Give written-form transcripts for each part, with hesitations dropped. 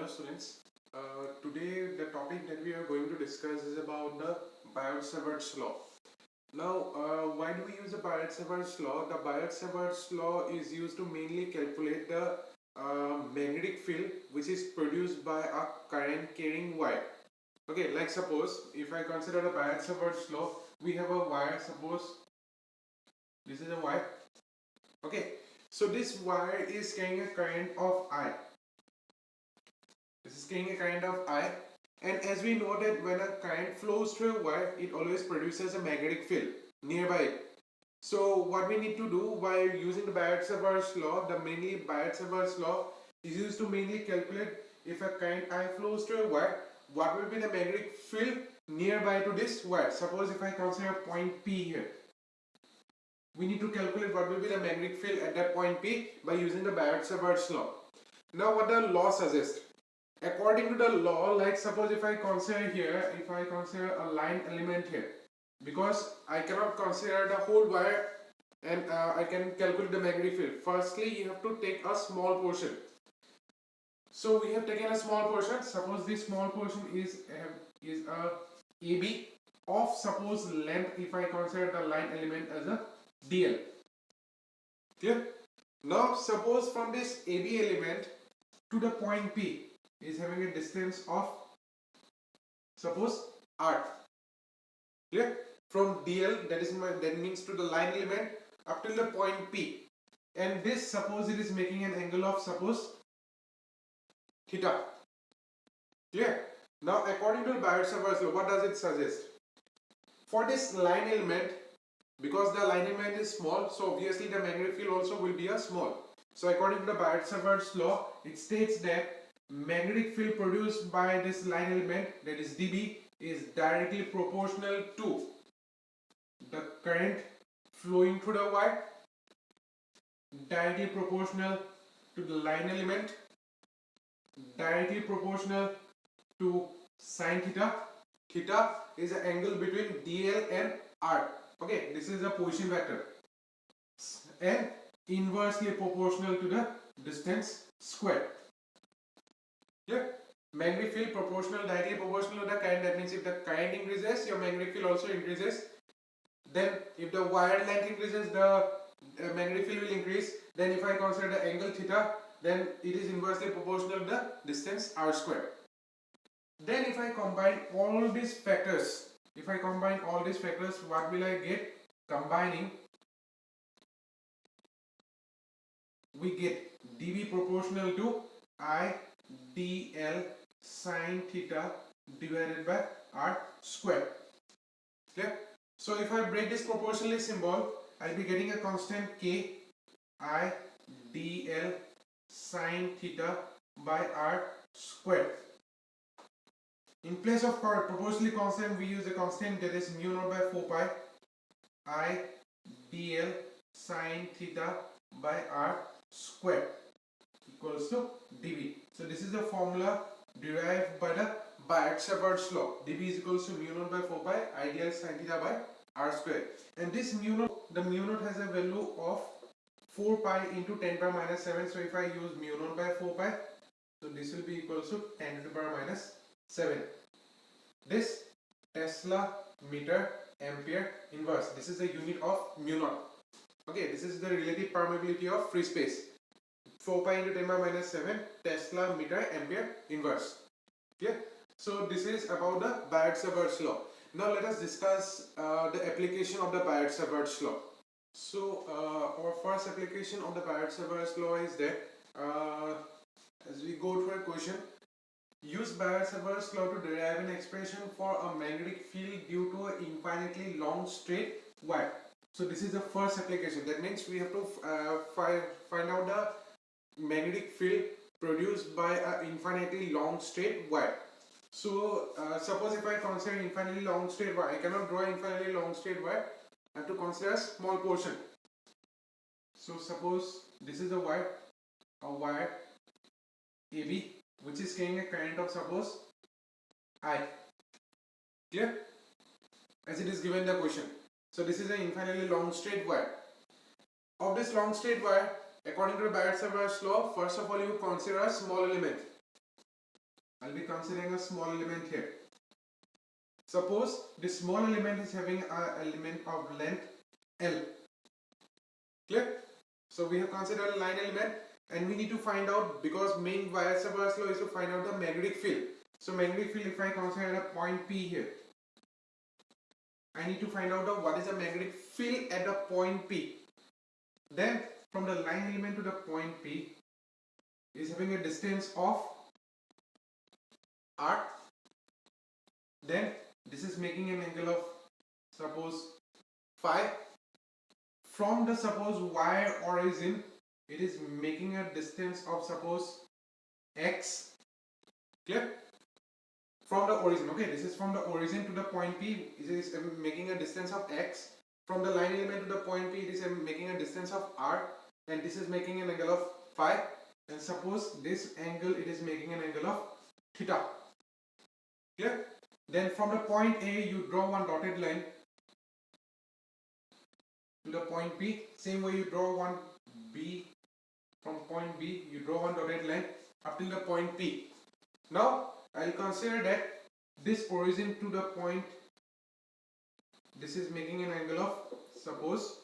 Hello students. Today the topic that we are going to discuss is about the Biot-Savart's law. Now, why do we use the Biot-Savart's law? The Biot-Savart's law is used to mainly calculate the magnetic field which is produced by a current carrying wire. Okay, like suppose if I consider the Biot-Savart's law, we have a wire. Suppose this is a wire. Okay, so this wire is carrying a current of I. This is carrying a current of I, and as we know that when a current flows through a wire, it always produces a magnetic field nearby it. So what we need to do by using the Biot-Savart's law, the mainly Biot-Savart's law is used to mainly calculate if a current I flows through a wire, what will be the magnetic field nearby to this wire. Suppose if I consider point P here, we need to calculate what will be the magnetic field at that point P by using the Biot-Savart's law. Now what the law suggests? According to the law, like suppose if I consider here, if I consider a line element here, because I cannot consider the whole wire and I can calculate the magnetic field. Firstly, you have to take a small portion. So we have taken a small portion. Suppose this small portion is a AB of suppose length. If I consider the line element as a DL. Clear? Now suppose from this AB element to the point P is having a distance of suppose R. Clear? From DL, that means to the line element up till the point P, and this suppose it is making an angle of suppose theta. Clear? Now according to the Biot-Savart's law, what does it suggest? For this line element, because the line element is small, so obviously the magnetic field also will be a small. So according to the Biot-Savart's law, it states that magnetic field produced by this line element, that is dB, is directly proportional to the current flowing through the wire, directly proportional to the line element, directly proportional to sine theta. Theta is the angle between DL and R. Okay, this is the position vector, and inversely proportional to the distance squared. Yeah. Magnetic field proportional, directly proportional to the current. That means if the current increases, your magnetic field also increases. Then if the wire length increases, the magnetic field will increase. Then if I consider the angle theta, then it is inversely proportional to the distance r square. Then if I combine all these factors, what will I get? Combining, we get dV proportional to I dl sine theta divided by r square. Clear? So if I break this proportionally symbol, I'll be getting a constant k I dl sine theta by r square. In place of proportionally constant, we use a constant that is mu naught by 4 pi I dl sine theta by r square equals to dV. So this is the formula derived by the Biot-Savart's law. dV is equals to mu naught by 4 pi I dl sine theta by r square. And this mu naught, the mu naught has a value of 4 pi into 10 power minus 7. So if I use mu naught by 4 pi, so this will be equals to 10 to the power minus 7. This Tesla meter ampere inverse. This is the unit of mu naught. Okay, this is the relative permeability of free space. 4 pi into 10 power minus 7 Tesla meter ampere inverse. Okay, so this is about the Biot-Savart's law. Now let us discuss the application of the Biot-Savart's law. So our first application of the Biot-Savart's law is that as we go through a question, use Biot-Savart's law to derive an expression for a magnetic field due to an infinitely long straight wire. So this is the first application. That means we have to find out the magnetic field produced by an infinitely long straight wire. So suppose if I consider infinitely long straight wire, I cannot draw infinitely long straight wire. I have to consider a small portion. So suppose this is a wire AB, which is carrying a current of suppose I. Clear? As it is given the question. So this is an infinitely long straight wire. Of this long straight wire, according to the Biot-Savart's law, first of all you consider a small element. I'll be considering a small element here. Suppose this small element is having an element of length L. Clear? So we have considered a line element, and we need to find out, because main Weierstrass law is to find out the magnetic field. So magnetic field, if I consider a point P here, I need to find out what is the magnetic field at the point P. Then from the line element to the point P is having a distance of R. Then this is making an angle of suppose phi. From the suppose Y origin, it is making a distance of suppose X. Clear? From the origin, okay, this is from the origin to the point P, it is making a distance of X. From the line element to the point P, it is making a distance of R, and this is making an angle of phi. And suppose this angle, it is making an angle of theta. Clear? Then from the point A, you draw one dotted line to the point P. Same way you draw one B. From point B, you draw one dotted line up till the point P. Now I'll consider that this origin to the point, this is making an angle of suppose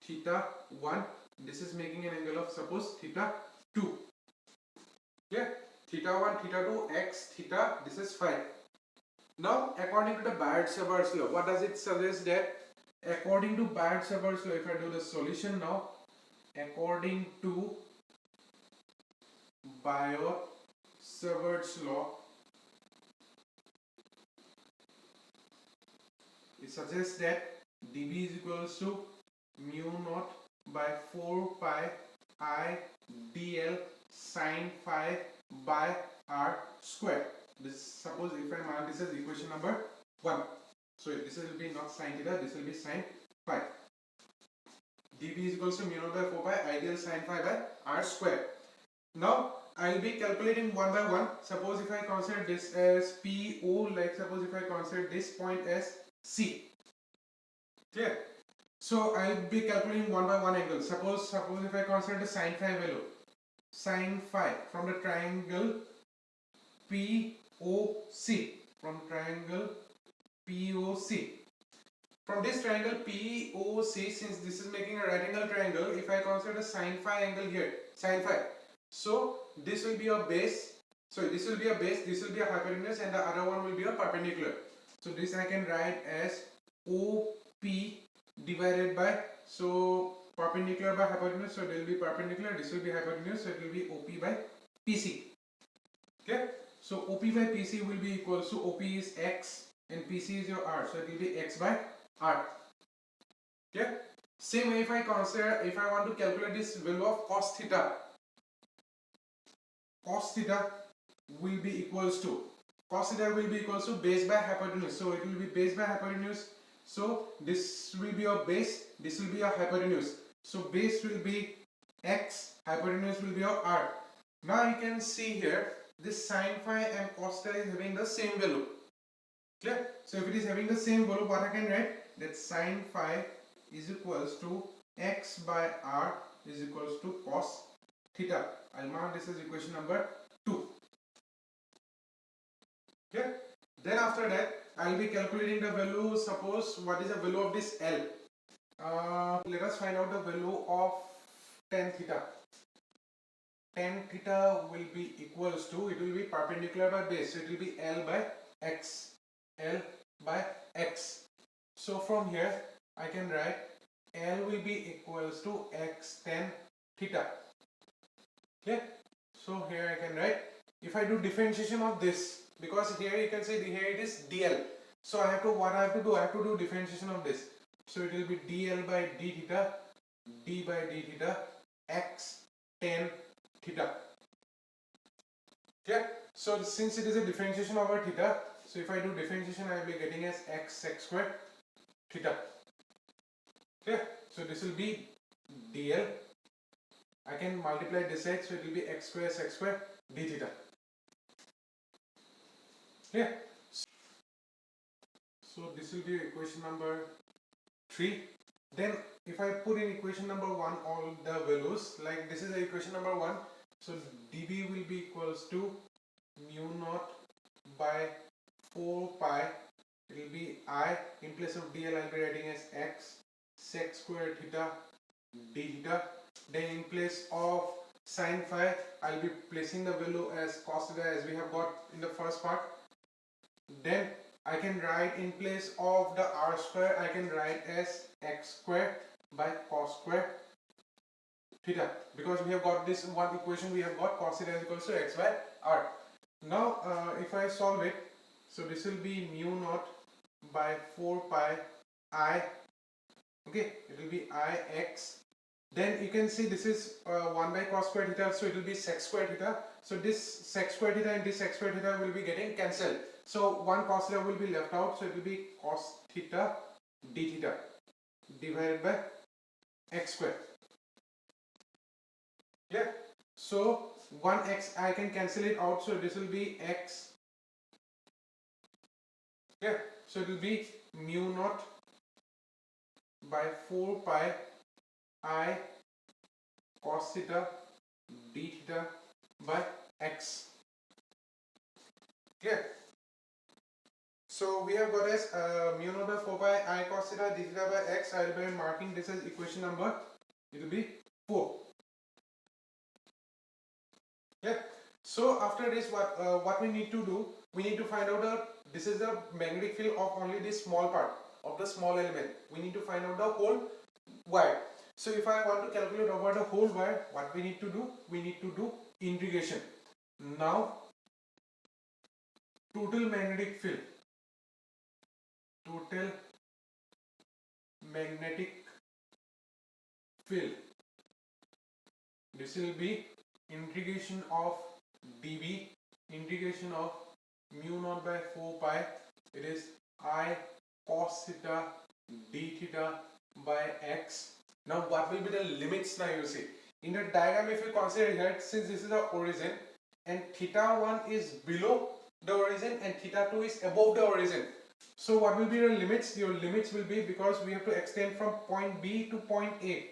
theta 1. This is making an angle of suppose theta 2. Yeah, theta 1, theta 2, x, theta, this is phi. Now according to the Biot-Savart law, what does it suggest? That according to Biot-Savart law, if I do the solution now, according to Biot-Savart law, it suggests that dB is equals to mu naught by 4 pi I dl sine phi by r square. This, suppose if I mark this as equation number 1. So this will be not sine theta, this will be sine phi. dB is equals to mu naught by 4 pi I dl sine phi by r square. Now I will be calculating one by one. Suppose if I consider this as PO, like suppose if I consider this point as C. Clear? So I will be calculating one by one angle. Suppose if I consider the sine phi value, sine phi from the triangle POC, from triangle POC. From this triangle POC, since this is making a right angle triangle, if I consider the sine phi angle here, sine phi, so this will be a base, so this will be a base, this will be a hypotenuse, and the other one will be a perpendicular. So this I can write as OP divided by, so perpendicular by hypotenuse, so there will be perpendicular, this will be hypotenuse, so it will be OP by PC. Okay, so OP by PC will be equals to, OP is X and PC is your R, so it will be X by R. Okay, same way if I consider, if I want to calculate this value of cos theta, cos theta will be equals to, cos theta will be equals to base by hypotenuse, so it will be base by hypotenuse. So this will be your base, this will be your hypotenuse. So base will be X, hypotenuse will be your R. Now you can see here, this sine phi and cos theta is having the same value. Clear? So if it is having the same value, what I can write? That sine phi is equals to X by R is equals to cos theta. I'll mark this as equation number 2. Okay? Then after that, I'll be calculating the value. Suppose what is the value of this L? Let us find out the value of tan theta. Tan theta will be equals to, it will be perpendicular by base, so it will be L by X. L by X. So from here, I can write L will be equals to X tan theta. Okay? So here I can write, if I do differentiation of this, because here you can say here it is dl, so I have to, what I have to do, I have to do differentiation of this, so it will be dl by d theta, d by d theta, x tan theta. Okay, so since it is a differentiation over theta, so if I do differentiation, I will be getting as x sec square theta. Okay, so this will be dl, I can multiply this x, so it will be x square sec square d theta. Yeah. So this will be equation number 3. Then if I put in equation number 1 all the values, like this is the equation number 1, so dB will be equals to naught by 4 pi, it will be I, in place of dl I will be writing as x sec square theta d theta. Then in place of sin phi, I will be placing the value as cos theta as we have got in the first part. Then I can write in place of the r square, I can write as x square by cos square theta, because we have got this one equation, we have got cos theta is equals to x by r. Now if I solve it, so this will be mu naught by 4 pi I, okay, it will be I x. Then you can see this is 1 by cos square theta, so it will be sec square theta. So this sec square theta and this sec square theta will be getting cancelled. So one cos theta will be left out, so it will be cos theta d theta divided by x square. Yeah. So 1x I can cancel it out, so this will be x. Yeah. So it will be mu naught by 4 pi I cos theta d theta by x. Yeah. So we have got as mu naught by 4 pi I cos theta d theta by x. I will be marking this as equation number, it will be 4. Yeah. So after this, what we need to do? We need to find out this is the magnetic field of only this small part of the small element. We need to find out the whole wire. So if I want to calculate over the whole wire, what we need to do? We need to do integration. Now total magnetic field. Total magnetic field. This will be integration of dV, integration of mu naught by 4 pi, it is I cos theta d theta by x. Now what will be the limits? Now you see in the diagram, if you consider here, since this is the origin and theta 1 is below the origin and theta 2 is above the origin, so what will be your limits? Your limits will be, because we have to extend from point B to point A,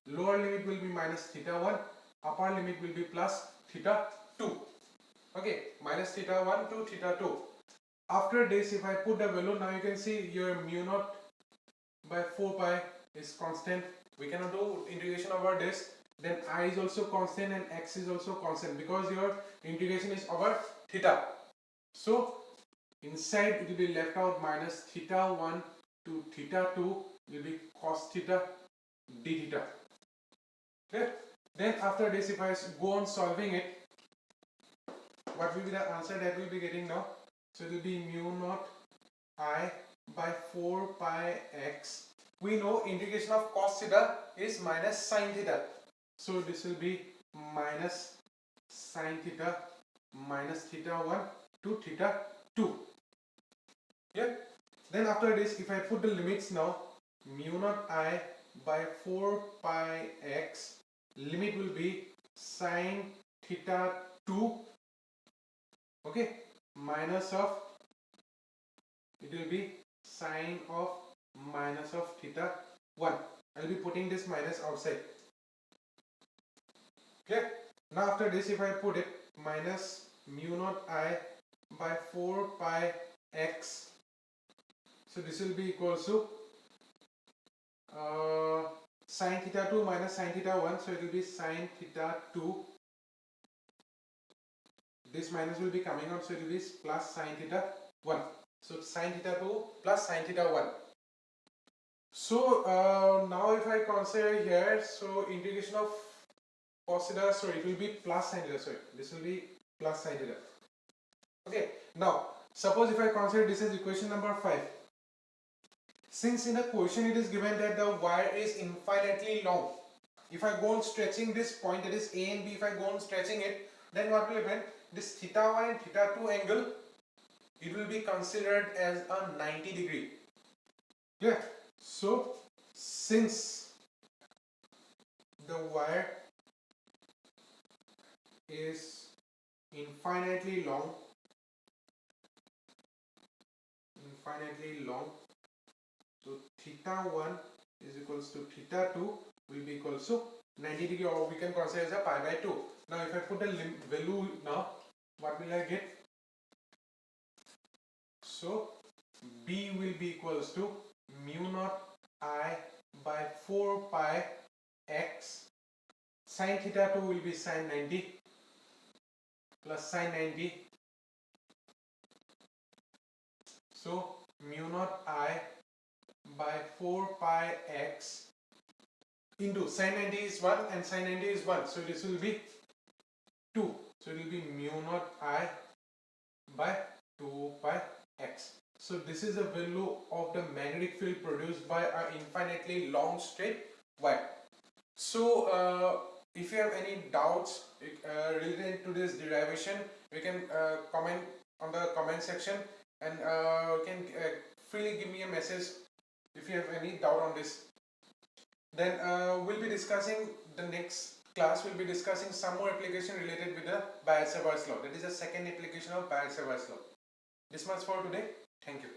lower limit will be minus theta 1, upper limit will be plus theta 2. Okay, minus theta 1 to theta 2. After this, if I put the value, now you can see your mu naught by 4 pi is constant. We cannot do integration over this. Then I is also constant and x is also constant, because your integration is over theta. So inside it will be left out minus theta 1 to theta 2 will be cos theta d theta. Okay. Then after this, if I go on solving it, what will be the answer that we will be getting now? So it will be mu naught I by 4 pi x. We know integration of cos theta is minus sin theta. So this will be minus sin theta minus theta 1 to theta 2. Yeah. Then after this, if I put the limits now, mu naught I by 4 pi x, limit will be sin theta 2, okay, minus of, it will be sine of minus of theta 1. I will be putting this minus outside. Okay. Now after this, if I put it minus mu naught I by 4 pi x, so this will be equal to sin theta 2 minus sin theta 1, so it will be sin theta 2. This minus will be coming out, so it will be plus sin theta 1. So sin theta 2 plus sin theta 1. So now if I consider here, so integration of cos theta, so it will be plus sin theta, sorry, this will be plus sin theta. Okay, now suppose if I consider this as equation number 5. Since in the question it is given that the wire is infinitely long, if I go on stretching this point, that is A and B, if I go on stretching it, then what will happen? This theta 1 and theta 2 angle, it will be considered as a 90 degree. Yeah. So since the wire is infinitely long, so theta 1 is equals to theta 2 will be equals to 90 degree, or we can consider as a pi by 2. Now if I put the value now, what will I get? So B will be equals to mu naught I by 4 pi x. Sin theta 2 will be sin 90 plus sin 90. So mu naught I by 4 pi x into sin 90 is 1 and sin 90 is 1. So this will be 2. So it will be mu naught I by 2 pi x. So this is the value of the magnetic field produced by an infinitely long straight wire. So if you have any doubts related to this derivation, you can comment on the comment section, and you can freely give me a message if you have any doubt on this. Then we'll be discussing the next class. We'll be discussing some more application related with the Biot-Savart's law. That is the second application of Biot-Savart's law. This much for today. Thank you.